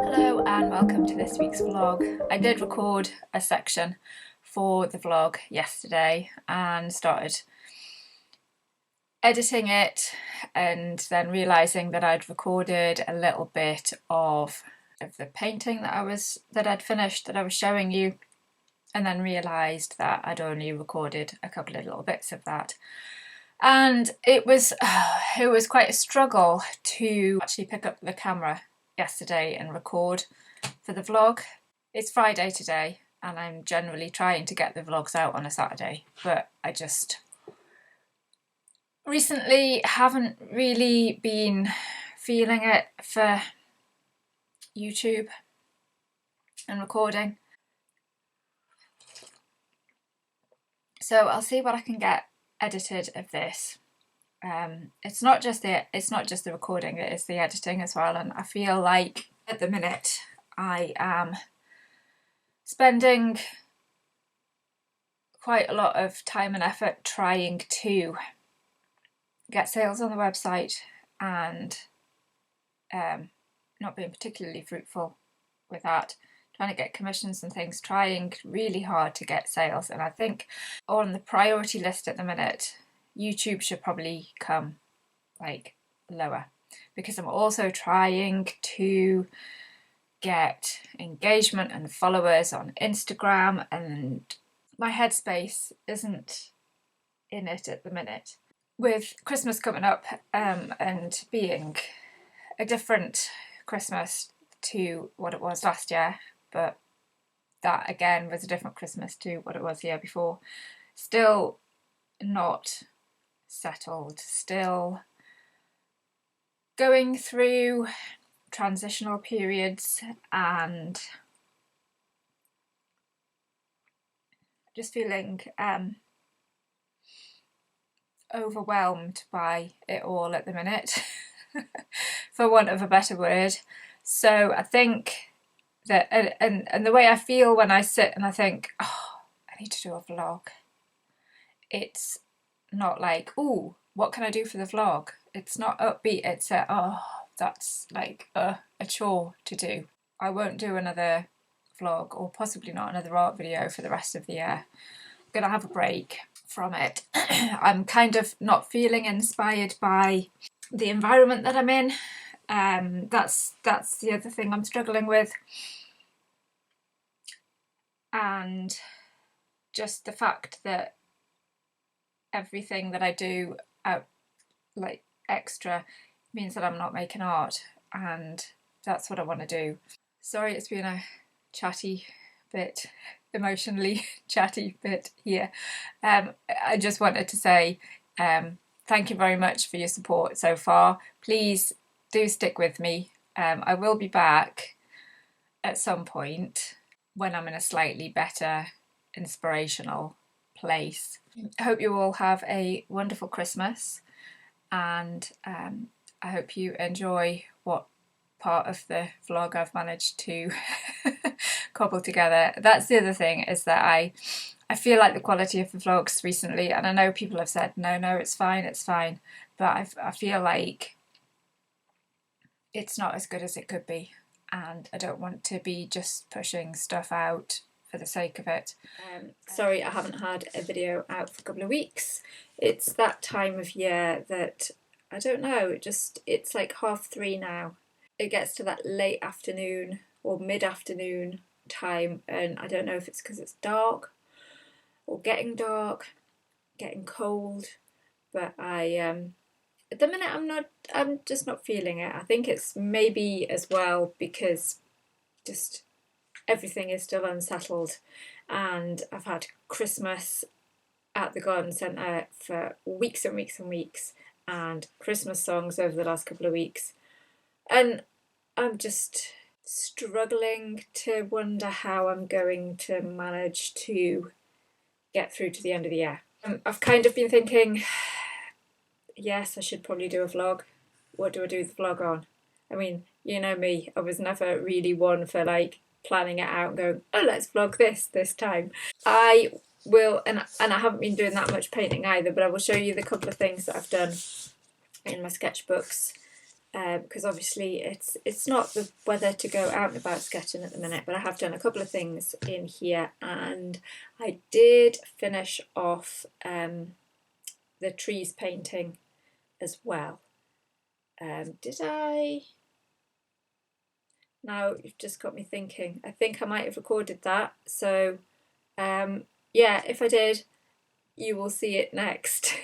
Hello and welcome to this week's vlog. I did record a section for the vlog yesterday and started editing it, and then realising that I'd recorded a little bit of the painting that I'd finished that I was showing you, and then realised that I'd only recorded a couple of little bits of that. And it was quite a struggle to actually pick up the camera yesterday and record for the vlog. It's Friday today and I'm generally trying to get the vlogs out on a Saturday, but I just recently haven't really been feeling it for YouTube and recording. So I'll see what I can get edited of this. It's not just the recording, it is the editing as well, and I feel like at the minute I am spending quite a lot of time and effort trying to get sales on the website, and not being particularly fruitful with that, trying to get commissions and things, trying really hard to get sales. And I think on the priority list at the minute, YouTube should probably come like lower, because I'm also trying to get engagement and followers on Instagram, and my headspace isn't in it at the minute. With Christmas coming up and being a different Christmas to what it was last year, but that again was a different Christmas to what it was the year before, still not settled, still going through transitional periods, and just feeling overwhelmed by it all at the minute, for want of a better word. So I think that, and the way I feel when I sit and I think, oh, I need to do a vlog, it's not like, oh, what can I do for the vlog? It's not upbeat, it's oh, that's like a chore to do. I won't do another vlog, or possibly not another art video, for the rest of the year. I'm gonna have a break from it. I'm kind of not feeling inspired by the environment that I'm in. That's the other thing I'm struggling with, and just the fact that everything that I do out like extra means that I'm not making art, and that's what I want to do. Sorry, it's been a chatty bit, emotionally chatty bit here. I just wanted to say thank you very much for your support so far. Please do stick with me. I will be back at some point when I'm in a slightly better inspirational place. I hope you all have a wonderful Christmas, and I hope you enjoy what part of the vlog I've managed to cobble together. That's the other thing, is that I feel like the quality of the vlogs recently, and I know people have said no, it's fine, but I feel like it's not as good as it could be, and I don't want to be just pushing stuff out for the sake of it. Sorry I haven't had a video out for a couple of weeks. It's that time of year that, I don't know, it's like 3:30 now. It gets to that late afternoon or mid-afternoon time, and I don't know if it's because it's dark or getting dark, getting cold, but at the minute I'm just not feeling it. I think it's maybe as well because just everything is still unsettled, and I've had Christmas at the garden centre for weeks and weeks and weeks, and Christmas songs over the last couple of weeks, and I'm just struggling to wonder how I'm going to manage to get through to the end of the year. I've kind of been thinking, yes, I should probably do a vlog what do I do the vlog on? I mean, you know me, I was never really one for like planning it out and going, oh, let's vlog this time. I will, and I haven't been doing that much painting either, but I will show you the couple of things that I've done in my sketchbooks, because obviously it's not the weather to go out and about sketching at the minute, but I have done a couple of things in here, and I did finish off the trees painting as well. Did I? Now you've just got me thinking. I think I might have recorded that, so yeah, if I did, you will see it next.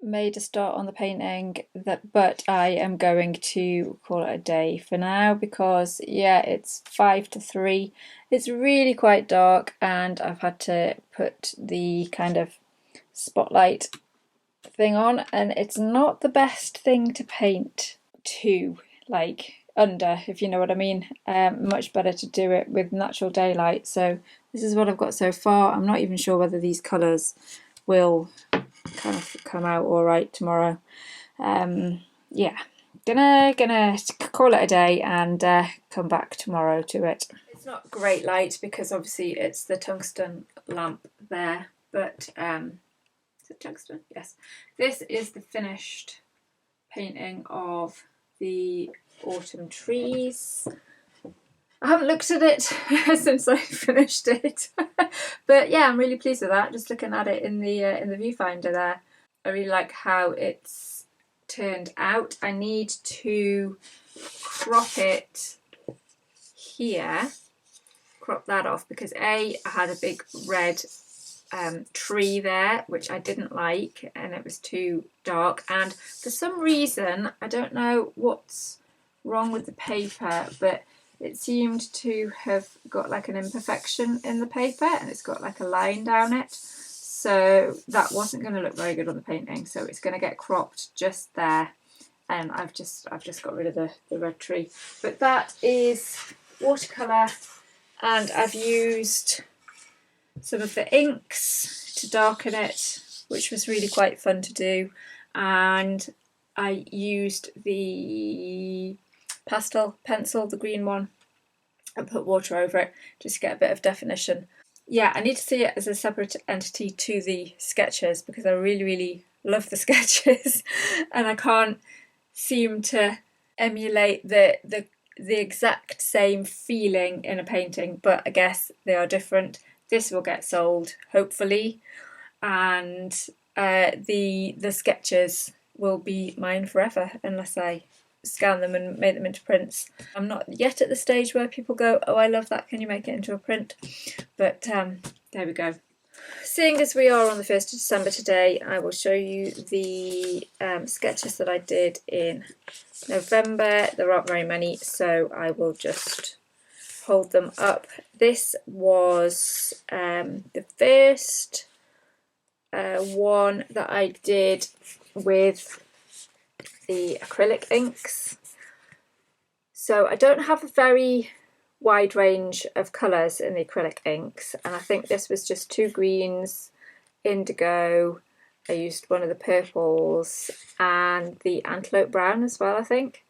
Made a start on the painting, but I am going to call it a day for now, because yeah, it's 2 to 3. It's really quite dark, and I've had to put the kind of spotlight thing on, and it's not the best thing to paint to, like, under, if you know what I mean. Much better to do it with natural daylight. So this is what I've got so far. I'm not even sure whether these colours will kind of come out all right tomorrow. Yeah, gonna call it a day and come back tomorrow to it. It's not great light because obviously it's the tungsten lamp there, but is it tungsten? Yes. This is the finished painting of the autumn trees. I haven't looked at it since I finished it, but yeah, I'm really pleased with that. Just looking at it in the viewfinder there, I really like how it's turned out. I need to crop it here, crop that off, because I had a big red tree there which I didn't like, and it was too dark, and for some reason, I don't know what's wrong with the paper, but it seemed to have got like an imperfection in the paper, and it's got like a line down it, so that wasn't going to look very good on the painting, so it's going to get cropped just there, and I've just got rid of the red tree. But that is watercolour, and I've used some of the inks to darken it, which was really quite fun to do, and I used the pastel pencil, the green one, and put water over it just to get a bit of definition. Yeah, I need to see it as a separate entity to the sketches, because I really love the sketches and I can't seem to emulate the exact same feeling in a painting, but I guess they are different. This will get sold, hopefully, and the sketches will be mine forever unless I scan them and make them into prints. I'm not yet at the stage where people go, oh, I love that, can you make it into a print? But there we go. Seeing as we are on the 1st of December today, I will show you the sketches that I did in November. There aren't very many, so I will just hold them up. This was the first one that I did with the acrylic inks. So I don't have a very wide range of colours in the acrylic inks, and I think this was just 2 greens, indigo, I used one of the purples, and the antelope brown as well, I think.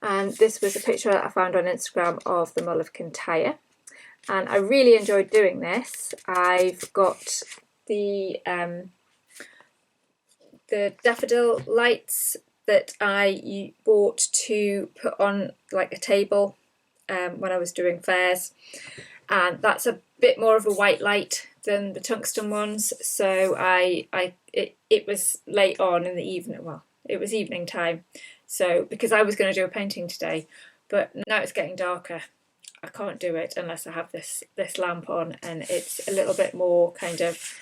And this was a picture that I found on Instagram of the Mull of Kintyre, and I really enjoyed doing this. I've got the daffodil lights that I bought to put on like a table when I was doing fairs, and that's a bit more of a white light than the tungsten ones, so it was late on in the evening, well, it was evening time, so because I was going to do a painting today, but now it's getting darker, I can't do it unless I have this lamp on, and it's a little bit more kind of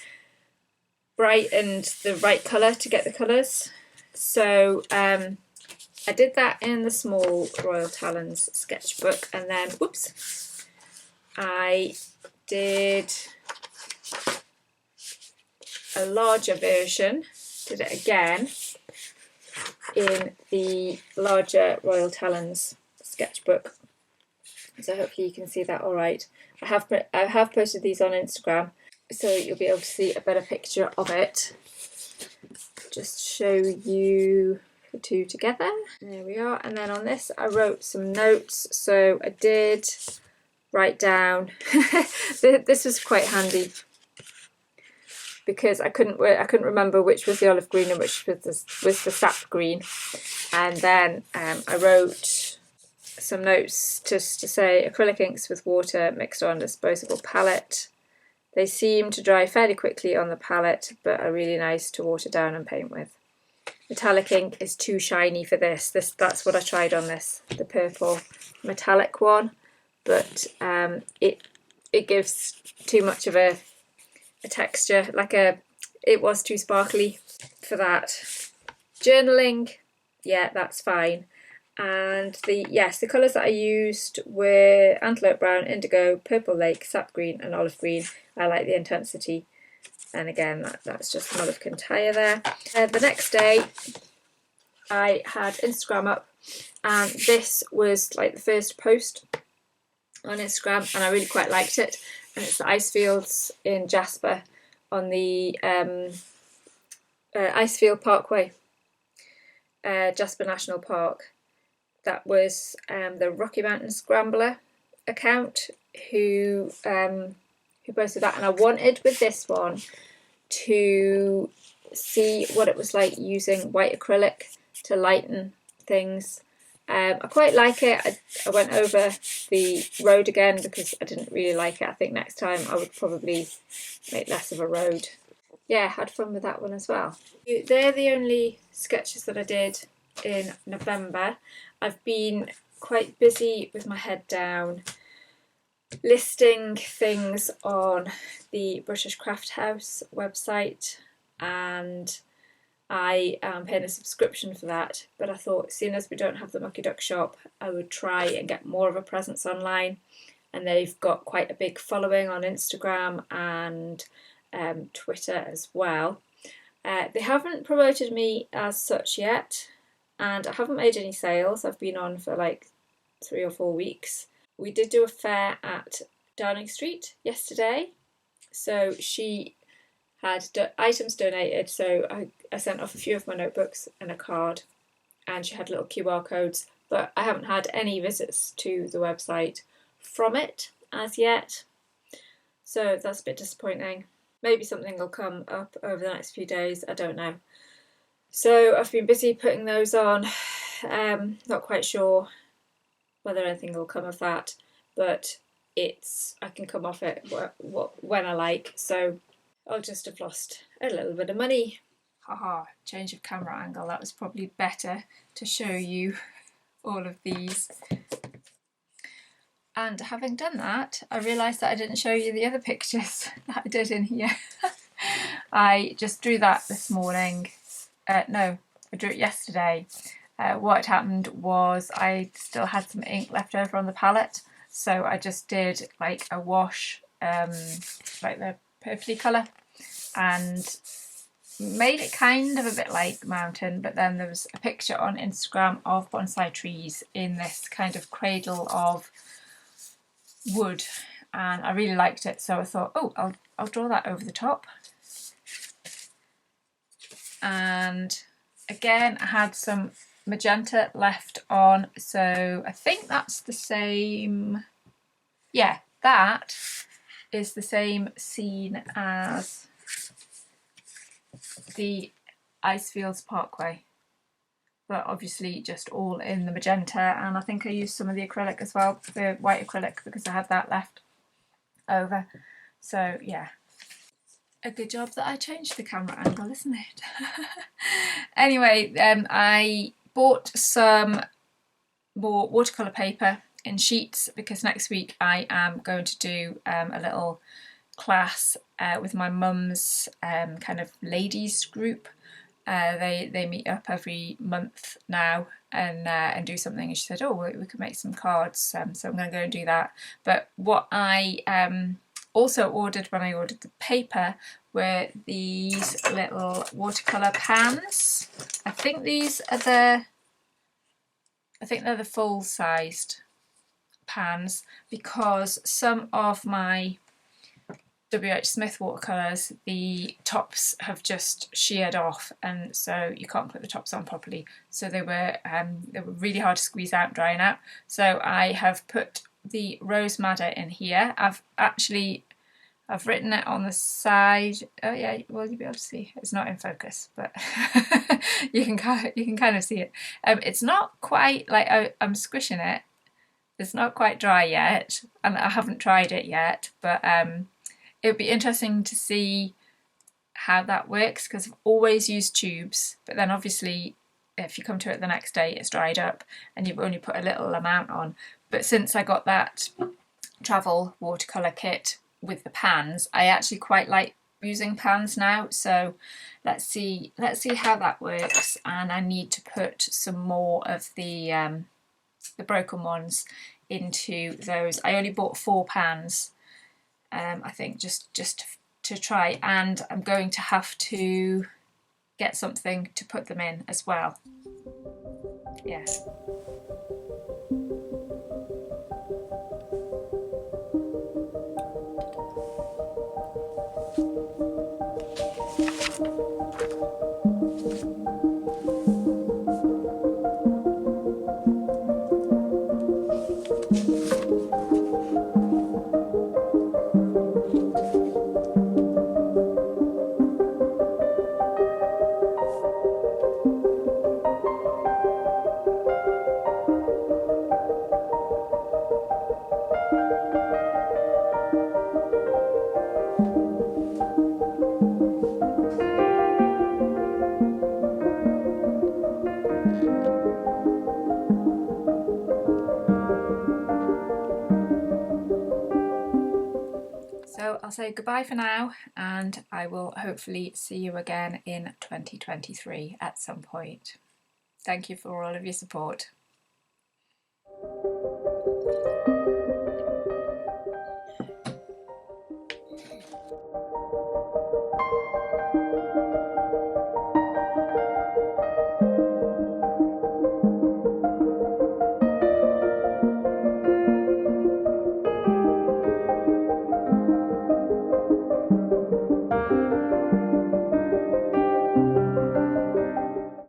bright and the right colour to get the colours. So I did that in the small Royal Talens sketchbook, and then, whoops, I did a larger version, did it again in the larger Royal Talens sketchbook. So hopefully you can see that all right. I have posted these on Instagram. so you'll be able to see a better picture of it. Just show you the two together. There we are. And then on this I wrote some notes. So I did write down this was quite handy because I couldn't remember which was the olive green and which was the sap green. And then I wrote some notes just to say acrylic inks with water mixed on disposable palette. They seem to dry fairly quickly on the palette but are really nice to water down and paint with. Metallic ink is too shiny for this. That's what I tried on this, the purple metallic one, but it gives too much of a texture, it was too sparkly for that. Journaling, yeah, that's fine. And the colours that I used were antelope brown, indigo, purple lake, sap green and olive green. I like the intensity. And again, that's just Olive Kintyre there. The next day, I had Instagram up, and this was like the first post on Instagram, and I really quite liked it. And it's the ice fields in Jasper on the Icefield Parkway, Jasper National Park. That was the Rocky Mountain Scrambler account who posted that, and I wanted with this one to see what it was like using white acrylic to lighten things. I quite like it. I went over the road again because I didn't really like it. I think next time I would probably make less of a road. Yeah, had fun with that one as well. They're the only sketches that I did in November. I've been quite busy with my head down, listing things on the British Craft House website, and I am paying a subscription for that, but I thought seeing as we don't have the Mucky Duck shop, I would try and get more of a presence online. And they've got quite a big following on Instagram and Twitter as well. They haven't promoted me as such yet, and I haven't made any sales. I've been on for like 3 or 4 weeks. We did do a fair at Downing Street yesterday, so she had items donated, so I sent off a few of my notebooks and a card, and she had little QR codes, but I haven't had any visits to the website from it as yet, so that's a bit disappointing. Maybe something will come up over the next few days, I don't know. So I've been busy putting those on, not quite sure whether anything will come of that, but I can come off it when I like, so I'll just have lost a little bit of money. Haha, change of camera angle, that was probably better to show you all of these. And having done that, I realised that I didn't show you the other pictures that I did in here. I just drew that this morning. No, I drew it yesterday. What had happened was I still had some ink left over on the palette, so I just did like a wash, like the purpley colour, and made it kind of a bit like mountain, but then there was a picture on Instagram of bonsai trees in this kind of cradle of wood, and I really liked it, so I thought, oh, I'll draw that over the top. And again, I had some magenta left on, so I think that's the same. Yeah, that is the same scene as the Icefields Parkway, but obviously just all in the magenta, and I think I used some of the acrylic as well, the white acrylic, because I had that left over. So yeah, a good job that I changed the camera angle, isn't it? Anyway, I bought some more watercolour paper in sheets because next week I am going to do a little class with my mum's kind of ladies group. They meet up every month now and do something, and she said, oh, we could make some cards, so I'm going to go and do that. But what I also ordered when I ordered the paper were these little watercolour pans. I think they're the full-sized pans, because some of my WH Smith watercolours, the tops have just sheared off, and so you can't put the tops on properly. So they were really hard to squeeze out, drying out. So I have put the Rose Madder in here. I've written it on the side. Oh yeah, well you'll be able to see. It's not in focus, but you can kind of see it. It's not quite like I'm squishing it. It's not quite dry yet, and I haven't tried it yet, but it would be interesting to see how that works, because I've always used tubes, but then obviously if you come to it the next day it's dried up and you've only put a little amount on. But since I got that travel watercolour kit with the pans, I actually quite like using pans now, so let's see how that works. And I need to put some more of the broken ones into those. I only bought 4 pans, I think, just to try, and I'm going to have to get something to put them in as well. Yeah. So I'll say goodbye for now, and I will hopefully see you again in 2023 at some point. Thank you for all of your support.